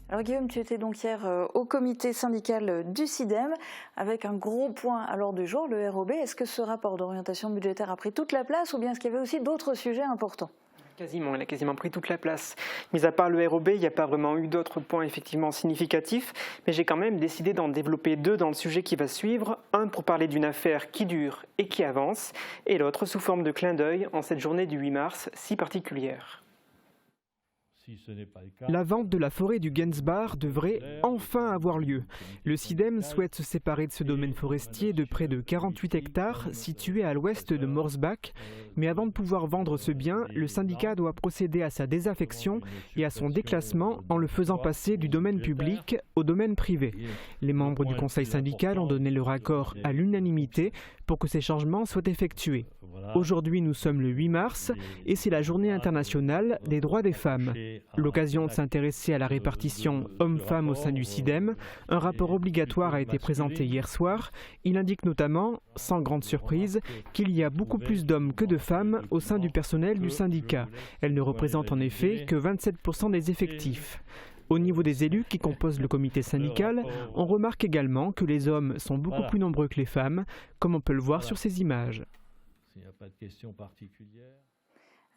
Alors Guillaume, tu étais donc hier au comité syndical du SIDEM avec un gros point à l'ordre du jour, le ROB. Est-ce que ce rapport d'orientation budgétaire a pris toute la place ou bien est-ce qu'il y avait aussi d'autres sujets importants ? Quasiment, il a quasiment pris toute la place. Mis à part le ROB, il n'y a pas vraiment eu d'autres points effectivement significatifs, mais j'ai quand même décidé d'en développer deux dans le sujet qui va suivre, un pour parler d'une affaire qui dure et qui avance, et l'autre sous forme de clin d'œil en cette journée du 8 mars si particulière. La vente de la forêt du Gensbach devrait enfin avoir lieu. Le SIDEM souhaite se séparer de ce domaine forestier de près de 48 hectares situé à l'ouest de Morsbach. Mais avant de pouvoir vendre ce bien, le syndicat doit procéder à sa désaffection et à son déclassement en le faisant passer du domaine public au domaine privé. Les membres du conseil syndical ont donné leur accord à l'unanimité pour que ces changements soient effectués. Aujourd'hui, nous sommes le 8 mars et c'est la journée internationale des droits des femmes. L'occasion de s'intéresser à la répartition hommes-femmes au sein du SIDEM. Un rapport obligatoire a été présenté hier soir. Il indique notamment, sans grande surprise, qu'il y a beaucoup plus d'hommes que de femmes au sein du personnel du syndicat. Elles ne représentent en effet que 27% des effectifs. Au niveau des élus qui composent le comité syndical, on remarque également que les hommes sont beaucoup plus nombreux que les femmes, comme on peut le voir sur ces images. S'il n'y a pas de questions particulières.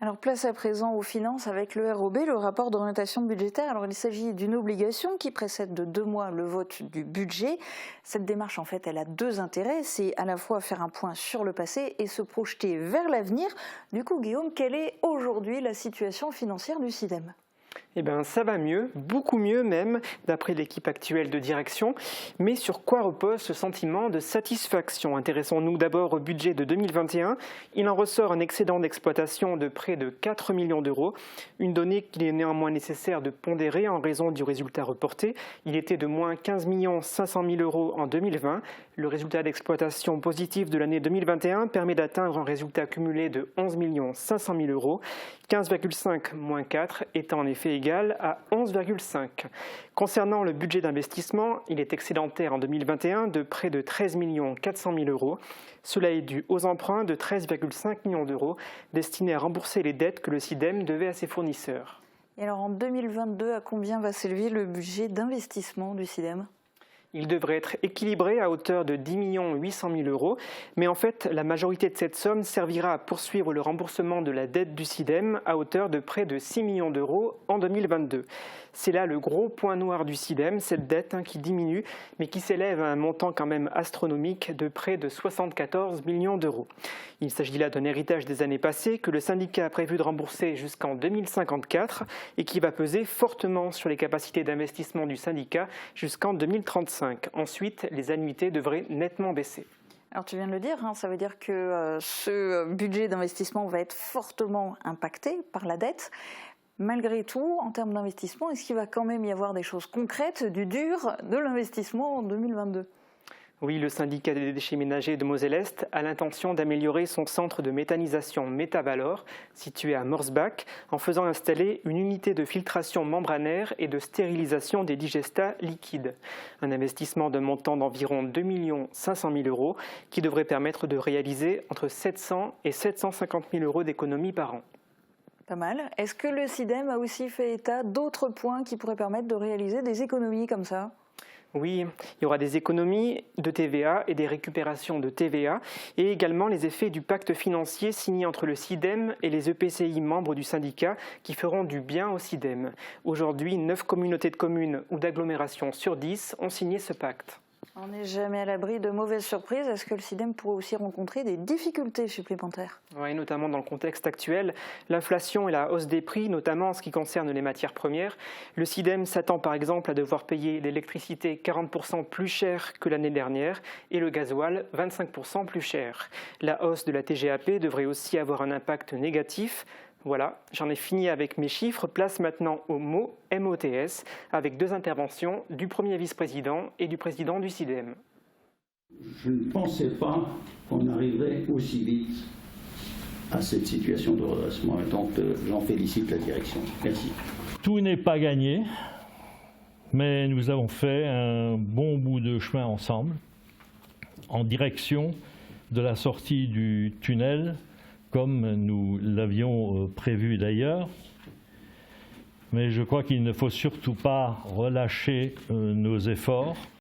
Alors place à présent aux finances avec le ROB, le rapport d'orientation budgétaire. Alors il s'agit d'une obligation qui précède de 2 mois le vote du budget. Cette démarche en fait elle a deux intérêts, c'est à la fois faire un point sur le passé et se projeter vers l'avenir. Du coup Guillaume, quelle est aujourd'hui la situation financière du SIDEM ? Eh bien, ça va mieux, beaucoup mieux même, d'après l'équipe actuelle de direction. Mais sur quoi repose ce sentiment de satisfaction ? Intéressons-nous d'abord au budget de 2021. Il en ressort un excédent d'exploitation de près de 4 millions d'euros. Une donnée qu'il est néanmoins nécessaire de pondérer en raison du résultat reporté. Il était de moins 15 500 000 euros en 2020. Le résultat d'exploitation positif de l'année 2021 permet d'atteindre un résultat cumulé de 11 500 000 euros. 15,5 moins 4 étant en effet égal à 11,5. Concernant le budget d'investissement, il est excédentaire en 2021 de près de 13 400 000 euros. Cela est dû aux emprunts de 13,5 millions d'euros destinés à rembourser les dettes que le SIDEM devait à ses fournisseurs. Et alors en 2022, à combien va s'élever le budget d'investissement du SIDEM ? Il devrait être équilibré à hauteur de 10 800 000 euros, mais en fait, la majorité de cette somme servira à poursuivre le remboursement de la dette du SIDEM à hauteur de près de 6 millions d'euros en 2022. C'est là le gros point noir du SIDEM, cette dette qui diminue, mais qui s'élève à un montant quand même astronomique de près de 74 millions d'euros. Il s'agit là d'un héritage des années passées que le syndicat a prévu de rembourser jusqu'en 2054 et qui va peser fortement sur les capacités d'investissement du syndicat jusqu'en 2035. Ensuite, les annuités devraient nettement baisser. Alors tu viens de le dire, ça veut dire que ce budget d'investissement va être fortement impacté par la dette. Malgré tout, en termes d'investissement, est-ce qu'il va quand même y avoir des choses concrètes, du dur de l'investissement en 2022 ? Oui, le syndicat des déchets ménagers de Moselle-Est a l'intention d'améliorer son centre de méthanisation Métavalor, situé à Morsbach, en faisant installer une unité de filtration membranaire et de stérilisation des digestats liquides. Un investissement d'un montant d'environ 2 500 000 euros qui devrait permettre de réaliser entre 700 et 750 000 euros d'économies par an. Pas mal. Est-ce que le SIDEM a aussi fait état d'autres points qui pourraient permettre de réaliser des économies comme ça ? Oui, il y aura des économies de TVA et des récupérations de TVA et également les effets du pacte financier signé entre le SIDEM et les EPCI membres du syndicat qui feront du bien au SIDEM. Aujourd'hui, 9 communautés de communes ou d'agglomérations sur 10 ont signé ce pacte. On n'est jamais à l'abri de mauvaises surprises. Est-ce que le SIDEM pourrait aussi rencontrer des difficultés supplémentaires ? Oui, notamment dans le contexte actuel, l'inflation et la hausse des prix, notamment en ce qui concerne les matières premières. Le SIDEM s'attend par exemple à devoir payer l'électricité 40% plus cher que l'année dernière et le gasoil 25% plus cher. La hausse de la TGAP devrait aussi avoir un impact négatif. Voilà, j'en ai fini avec mes chiffres. Place maintenant au mot MOTS avec 2 interventions du premier vice-président et du président du SIDEM. Je ne pensais pas qu'on arriverait aussi vite à cette situation de redressement. Et donc, j'en félicite la direction. Merci. Tout n'est pas gagné, mais nous avons fait un bon bout de chemin ensemble en direction de la sortie du tunnel, comme nous l'avions prévu d'ailleurs. mais je crois qu'il ne faut surtout pas relâcher nos efforts.